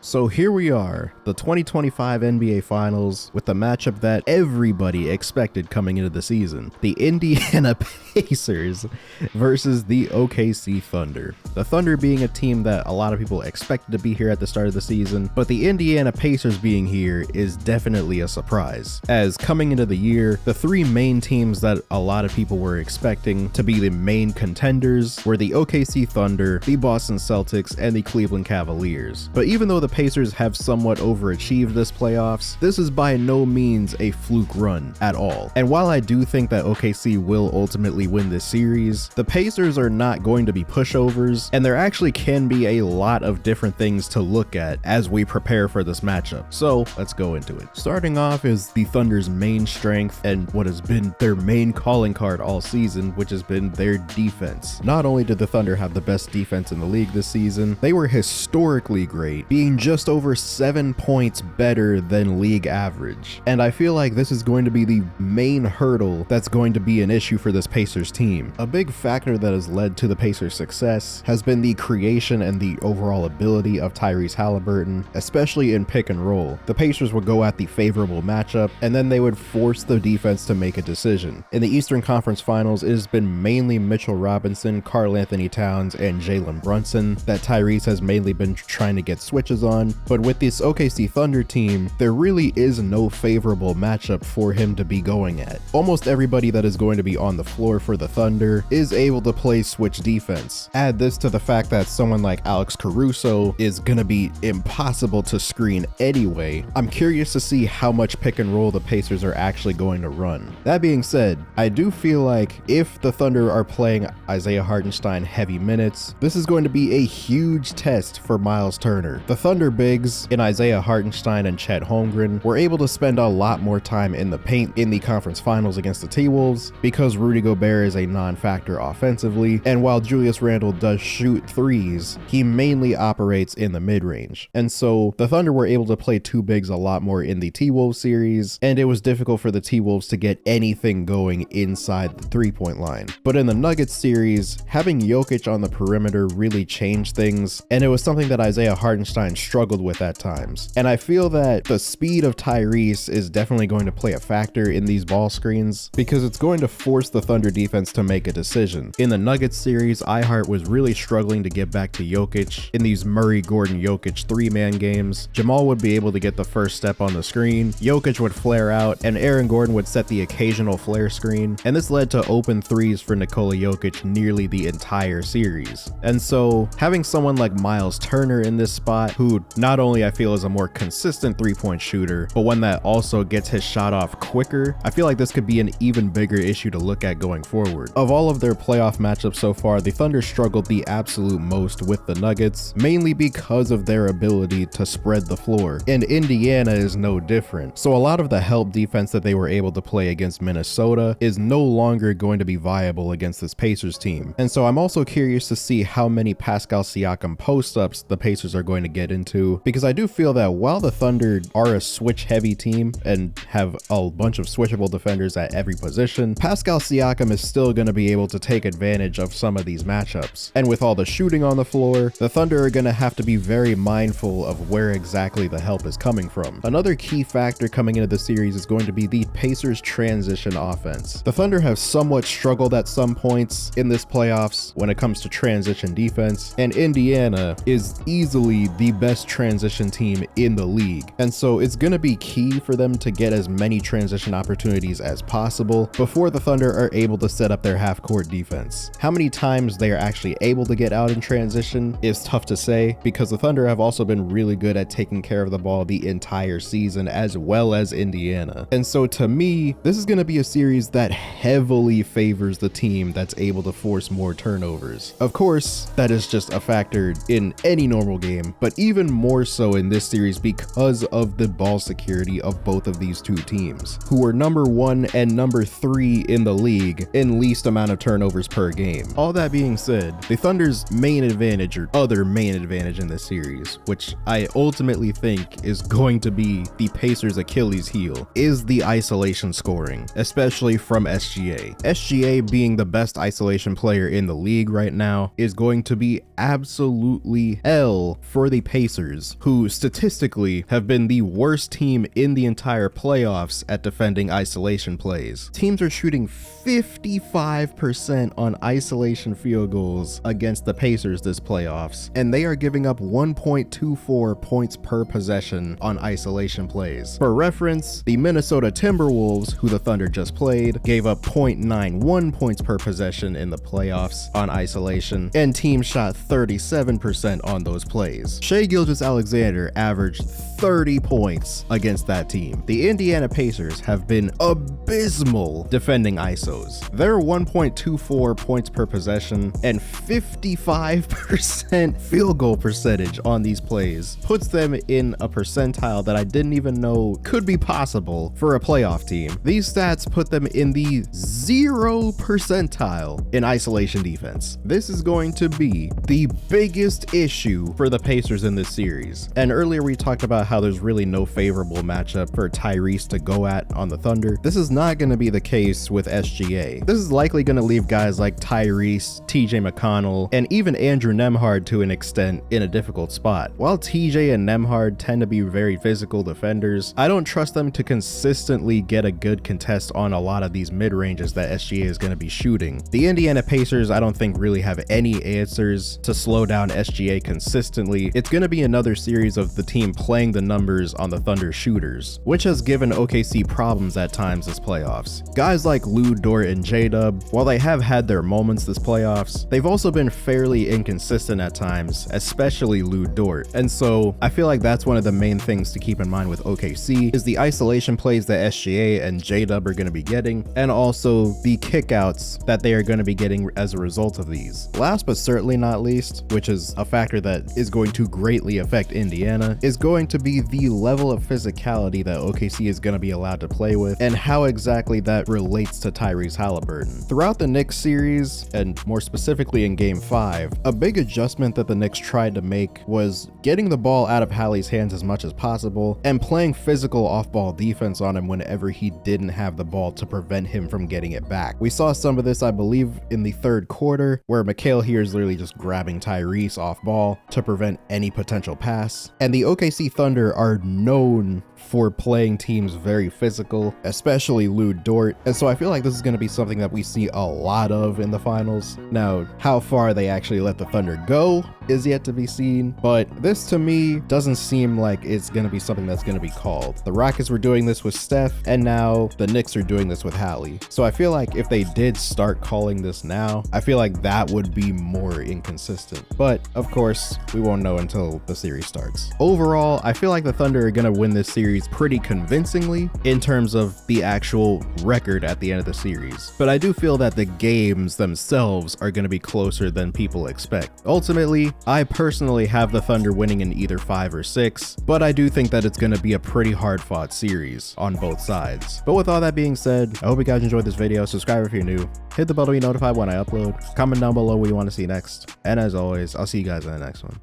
So here we are, the 2025 NBA Finals, with the matchup that everybody expected coming into the season. The Indiana Pacers versus the OKC Thunder. The Thunder being a team that a lot of people expected to be here at the start of the season, but the Indiana Pacers being here is definitely a surprise. As coming into the year, the three main teams that a lot of people were expecting to be the main contenders were the OKC Thunder, the Boston Celtics, and the Cleveland Cavaliers. But even though the Pacers have somewhat overachieved this playoffs, this is by no means a fluke run at all. And while I do think that OKC will ultimately win this series, the Pacers are not going to be pushovers, and there actually can be a lot of different things to look at as we prepare for this matchup. So let's go into it. Starting off is the Thunder's main strength and what has been their main calling card all season, which has been their defense. Not only did the Thunder have the best defense in the league this season, they were historically great, being just over 7 points better than league average. And I feel like this is going to be the main hurdle that's going to be an issue for this Pacers team. A big factor that has led to the Pacers' success has been the creation and the overall ability of Tyrese Halliburton, especially in pick and roll. The Pacers would go at the favorable matchup, and then they would force the defense to make a decision. In the Eastern Conference Finals, it has been mainly Mitchell Robinson, Karl Anthony Towns, and Jalen Brunson that Tyrese has mainly been trying to get switches on, but with this OKC Thunder team, there really is no favorable matchup for him to be going at. Almost everybody that is going to be on the floor for the Thunder is able to play switch defense. Add this to the fact that someone like Alex Caruso is going to be impossible to screen anyway. I'm curious to see how much pick and roll the Pacers are actually going to run. That being said, I do feel like if the Thunder are playing Isaiah Hartenstein heavy minutes, this is going to be a huge test for Miles Turner. The Thunder bigs in Isaiah Hartenstein and Chet Holmgren were able to spend a lot more time in the paint in the conference finals against the T-Wolves because Rudy Gobert is a non-factor offensively, and while Julius Randle does shoot threes, he mainly operates in the mid-range. And so the Thunder were able to play two bigs a lot more in the T-Wolves series, and it was difficult for the T-Wolves to get anything going inside the three-point line. But in the Nuggets series, having Jokic on the perimeter really changed things, and it was something that Isaiah Hartenstein struggled with at times. And I feel that the speed of Tyrese is definitely going to play a factor in these ball screens because it's going to force the Thunder defense to make a decision. In the Nuggets series, iHeart was really struggling to get back to Jokic. In these Murray-Gordon-Jokic three-man games, Jamal would be able to get the first step on the screen, Jokic would flare out, and Aaron Gordon would set the occasional flare screen, and this led to open threes for Nikola Jokic nearly the entire series. And so having someone like Miles Turner in this spot, who not only I feel is a more consistent three-point shooter, but one that also gets his shot off quicker, I feel like this could be an even bigger issue to look at going forward. Of all of their playoff matchups so far, the Thunder struggled the absolute most with the Nuggets, mainly because of their ability to spread the floor, and Indiana is no different. So a lot of the help defense that they were able to play against Minnesota is no longer going to be viable against this Pacers team. And so I'm also curious to see how many Pascal Siakam post-ups the Pacers are going to get into, because I do feel that while the Thunder are a switch-heavy team and have a bunch of switchable defenders at every position, Pascal Siakam is still going to be able to take advantage of some of these matchups. And with all the shooting on the floor, the Thunder are going to have to be very mindful of where exactly the help is coming from. Another key factor coming into the series is going to be the Pacers' transition offense. The Thunder have somewhat struggled at some points in this playoffs when it comes to transition defense, and Indiana is easily the best transition team in the league. And so it's going to be key for them to get as many transition opportunities as possible before the Thunder are able to set up their half-court defense. How many times they are actually able to get out in transition is tough to say, because the Thunder have also been really good at taking care of the ball the entire season, as well as Indiana. And so to me, this is going to be a series that heavily favors the team that's able to force more turnovers. Of course, that is just a factor in any normal game, but even more so in this series because of the ball security of both of these two teams, who are number 1 and number 3 in the league in least amount of turnovers per game. All that being said, the Thunder's main advantage, or other main advantage in this series, which I ultimately think is going to be the Pacers' Achilles heel, is the isolation scoring, especially from SGA. SGA, being the best isolation player in the league right now, is going to be absolutely hell for the Pacers Pacers, who statistically have been the worst team in the entire playoffs at defending isolation plays. Teams are shooting 55% on isolation field goals against the Pacers this playoffs, and they are giving up 1.24 points per possession on isolation plays. For reference, the Minnesota Timberwolves, who the Thunder just played, gave up 0.91 points per possession in the playoffs on isolation, and teams shot 37% on those plays. Shai Gilgeous-Alexander averaged 30 points against that team. The Indiana Pacers have been abysmal defending ISOs. Their 1.24 points per possession and 55% field goal percentage on these plays puts them in a percentile that I didn't even know could be possible for a playoff team. These stats put them in the 0 percentile in isolation defense. This is going to be the biggest issue for the Pacers in this series. And earlier we talked about how there's really no favorable matchup for Tyrese to go at on the Thunder. This is not going to be the case with SGA. This is likely going to leave guys like Tyrese, TJ McConnell, and even Andrew Nembhard to an extent in a difficult spot. While TJ and Nembhard tend to be very physical defenders, I don't trust them to consistently get a good contest on a lot of these mid-ranges that SGA is going to be shooting. The Indiana Pacers, I don't think really have any answers to slow down SGA consistently. It's going to be another series of the team playing the numbers on the Thunder shooters, which has given OKC problems at times this playoffs. Guys like Lou Dort and J-Dub, while they have had their moments this playoffs, they've also been fairly inconsistent at times, especially Lou Dort. And so I feel like that's one of the main things to keep in mind with OKC is the isolation plays that SGA and J-Dub are going to be getting, and also the kickouts that they are going to be getting as a result of these. Last but certainly not least, which is a factor that is going to greatly affect Indiana, is going to be the level of physicality that OKC is going to be allowed to play with and how exactly that relates to Tyrese Halliburton. Throughout the Knicks series, and more specifically in Game 5, a big adjustment that the Knicks tried to make was getting the ball out of Hallie's hands as much as possible and playing physical off-ball defense on him whenever he didn't have the ball to prevent him from getting it back. We saw some of this, I believe, in the third quarter, where Mikal here is literally just grabbing Tyrese off ball to prevent any potential pass. And the OKC Thunder are known for playing teams very physical, especially Lou Dort. And so I feel like this is going to be something that we see a lot of in the finals. Now, how far they actually let the Thunder go is yet to be seen, but this to me doesn't seem like it's going to be something that's going to be called. The Rockets were doing this with Steph, and now the Knicks are doing this with Hallie. So I feel like if they did start calling this now, I feel like that would be more inconsistent. But of course, we won't know until the series starts. Overall, I feel like the Thunder are going to win this series pretty convincingly in terms of the actual record at the end of the series. But I do feel that the games themselves are going to be closer than people expect. Ultimately, I personally have the Thunder winning in either 5 or 6, but I do think that it's going to be a pretty hard-fought series on both sides. But with all that being said, I hope you guys enjoyed this video. Subscribe if you're new, hit the bell to be notified when I upload, comment down below what you want to see next, and as always, I'll see you guys in the next one.